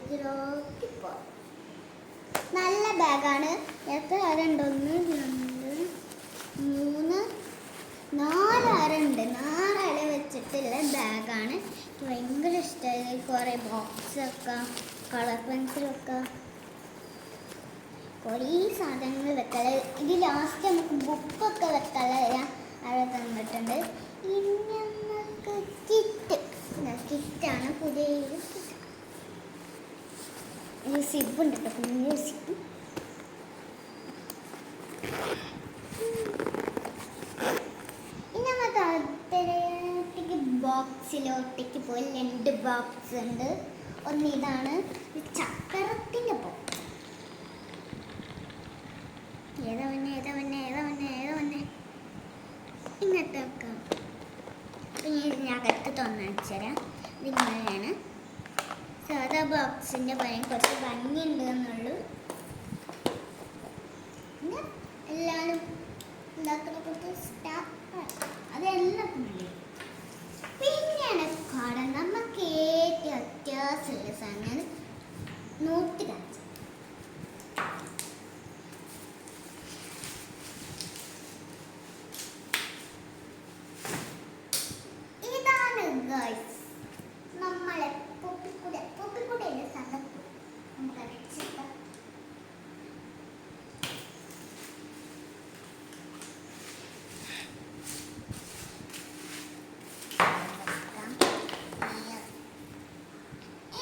ബേക്കിലോട്ട് പോകാം. നല്ല ബാഗാണ്. എത്ര അരണ്ട്? 1 2 3 4 അരണ്ട്. 4 അര വെച്ചിട്ടുള്ള ബാഗാണ്. എനിക്ക് ഭയങ്കര ഇഷ്ടമായി. കുറേ ബോക്സ് വെക്കാം, കളർ പെൻസിൽ വെക്കാം, കുറേ സാധനങ്ങൾ വെക്കാം. ഇത് ലാസ്റ്റ് നമുക്ക് ബുക്കൊക്കെ വെക്കാനുള്ള അവിടെ തന്നിട്ടുണ്ട്. ഇനി നമുക്ക് കിറ്റാണ്. പുതിയ സിബ് ഉണ്ട് കേട്ടോ, കുഞ്ഞു സിബ്. ഇനി നമുക്ക് അടുത്തേക്ക് ബോക്സിലോട്ടേക്ക് പോയി 2 ബോക്സ് ഉണ്ട്. ഒന്ന് ഇതാണ് ചക്രത്തിൻ്റെ ബോക്സ്. ഏതാ വന്നെ ഇങ്ങനത്തെ വെക്കാം. പിന്നെ ഇതിനകത്ത് തുറന്നടിച്ചു തരാം. ഇതിങ്ങനെയാണ്. സാധാ ബോക്സിൻ്റെ പഴയ കുറച്ച് ഭംഗിയുണ്ട് എന്നുള്ളൂ. പിന്നെ എല്ലാവരും ഉണ്ടാക്കുന്ന കുറച്ച് അതെല്ലാം പിന്നെയാണ് കട. നമുക്ക് ഏറ്റവും അത്യാവശ്യമുള്ള സാധനം നോട്ട് കാണിച്ചു. നമ്മളെ പൊപ്പിക്കൂടല്ലേ സന്തപ്പൂ നമുക്ക് അടച്ചിട്ടാം.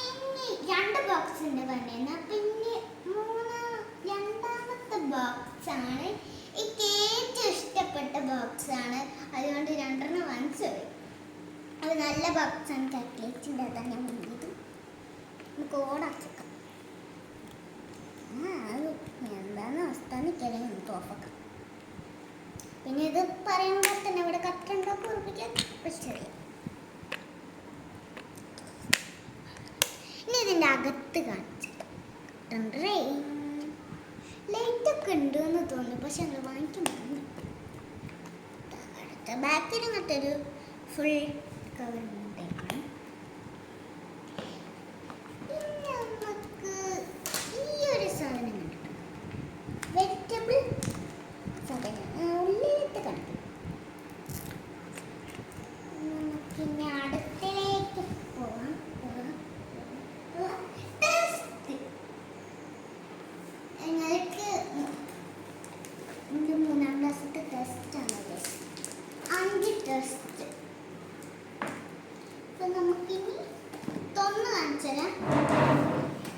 ഇനി 2 ബോക്സിന്റെ പണിയുന്ന. പിന്നെ രണ്ടാമത്തെ ബോക്സാണ് എനിക്ക് ഏറ്റവും ഇഷ്ടപ്പെട്ട ബോക്സാണ്. അതുകൊണ്ട് 2 വാങ്ങിച്ചു പോയി. അത് നല്ല ബോക്സാണ്. ചോക്ലേറ്റിൻ്റെ അതാണ് ഞാൻ മുന്നിയത്. നമുക്ക് ഓടാക്കാം. അത് എന്താണ് അവസ്ഥ എനിക്കറിയാം. നമുക്ക് ഓഫാക്കാം. പിന്നെ ഇത് പറയുമ്പോൾ തന്നെ ഇവിടെ കട്ടുണ്ടാക്കി ഉറപ്പിക്കാൻ പറ്റില്ല. ഇനി ഇതിൻ്റെ അകത്ത് കാണിച്ചിട്ട് ലൈറ്റൊക്കെ ഉണ്ട് എന്ന് തോന്നുന്നു. പക്ഷെ ഞങ്ങൾ വാങ്ങിക്കാൻ പോകുന്നു. അടുത്ത ബാക്കിൽ ഇങ്ങനത്തെ ഒരു ഫുൾ കവർ ഉണ്ടായിരിക്കണം. പിന്നെ നമുക്ക് ഈ ഒരു സാധനം കണ്ടിട്ടുണ്ട്. വെജിറ്റബിൾ സാധനം ഉള്ളിലിട്ട് കണ്ടു. നമുക്കിനി അടുത്തിലേക്ക് പോവാം. ഞങ്ങൾക്ക് 3ാം ക്ലാസ്സിലത്തെ ടെസ്റ്റാണ്. 5 ടെസ്റ്റ്. അപ്പം നമുക്കിനി തൊന്ന് കാണിച്ചു തരാം.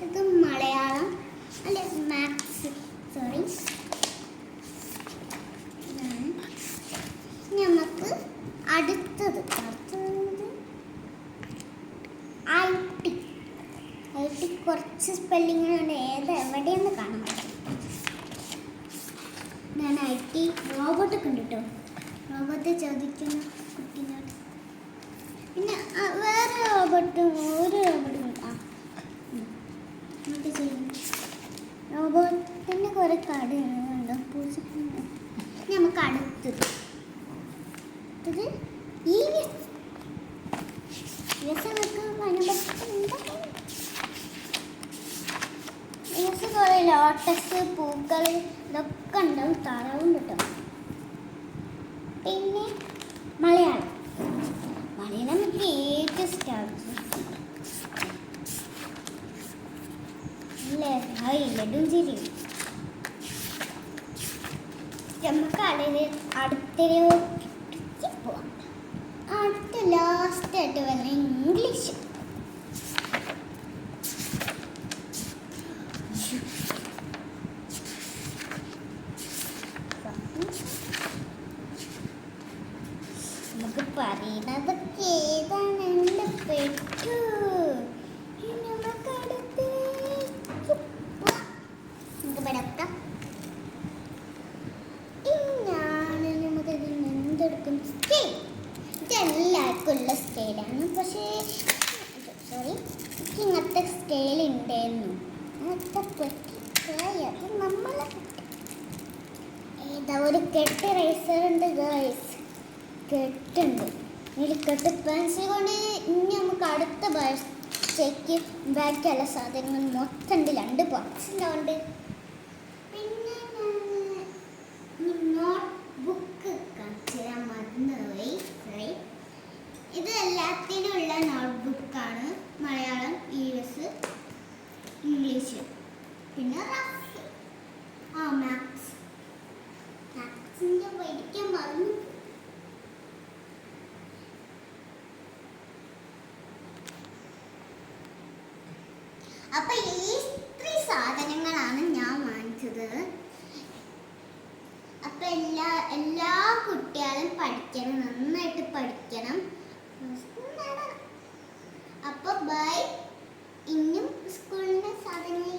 ഇത് മലയാളം അല്ലെ മാത്സ്, സോറി. നമുക്ക് അടുത്തത് ഐ ടി കുറച്ച് സ്പെല്ലിങ്ങുണ്ട്. എവിടെയെന്ന് കാണാൻ പറ്റും. ഞാൻ ഐ ടി റോബോട്ടൊക്കെ ഉണ്ട് കേട്ടോ. റോബോട്ട് ചോദിക്കുന്ന കുട്ടീനോട്. പിന്നെ വേറെ റോബോട്ടും ഒരു റോബോട്ടും ചെയ്യുന്നു. റോബോട്ടിൻ്റെ കുറേ കാർഡുകളുണ്ട്. പൂജക്കുണ്ട്. നമുക്ക് അടുത്തത് ഈ കുറേ ലോട്ടസ് പൂക്കൾ ഇതൊക്കെ ഉണ്ടാവും. താറാവും കിട്ടും. പിന്നെ മലയാളം എനിക്ക് ഏറ്റവും ഇഷ്ടമാണ്. ലഡും ചിരിയും. നമുക്ക് അടുത്തിലേക്ക് പോവാം. അടുത്ത ലാസ്റ്റായിട്ട് വരുന്ന ഇംഗ്ലീഷ്. നമുക്ക് പറയുന്നതൊക്കെ ഏതാണ് എൻ്റെ പെട്ടു. നമുക്ക് അടുത്തേക്ക് നമുക്ക് പെടാം. ഇന്നാണ് നമുക്ക് ഇതിന് എന്തെടുക്കും? സ്കെയിൽ. ഇതെല്ലാവർക്കും ഉള്ള സ്കെയിലാണ്. പക്ഷേ സോറി, എനിക്ക് ഇങ്ങനത്തെ സ്കെയിൽ ഉണ്ടായിരുന്നു. അങ്ങനത്തെ പെട്ടിക്കായി അത് നമ്മളെ ഏതാ ഒരു കെട്ട് റേസർ ഉണ്ട് ഗേൾസ്. കെട്ടുണ്ട്. ഇതിൽ കെട്ട് പെൻസിൽ കൊണ്ട് ഇനി നമുക്ക് അടുത്ത ഉച്ചയ്ക്ക് ബാക്കിയുള്ള സാധനങ്ങൾ മൊത്തം ഉണ്ട്, 2 ബോക്സിലുണ്ട്. പിന്നെ നോട്ട് ബുക്ക് കാണിച്ചാൽ മറന്നുപോയി. ഇത് എല്ലാത്തിനുള്ള നോട്ട്ബുക്കാണ്. Malayalam, EVS, English. പിന്നെ റഫ്, മാത്സിൻ്റെ പഠിക്കാൻ മറന്നു. അപ്പൊ ഈ 3 സാധനങ്ങളാണ് ഞാൻ വാങ്ങിച്ചത്. അപ്പൊ എല്ലാ കുട്ടികളും പഠിക്കണം, നന്നായിട്ട് പഠിക്കണം. അപ്പൊ ബൈ. ഇന്നും സ്കൂളിന്റെ സാധനങ്ങൾ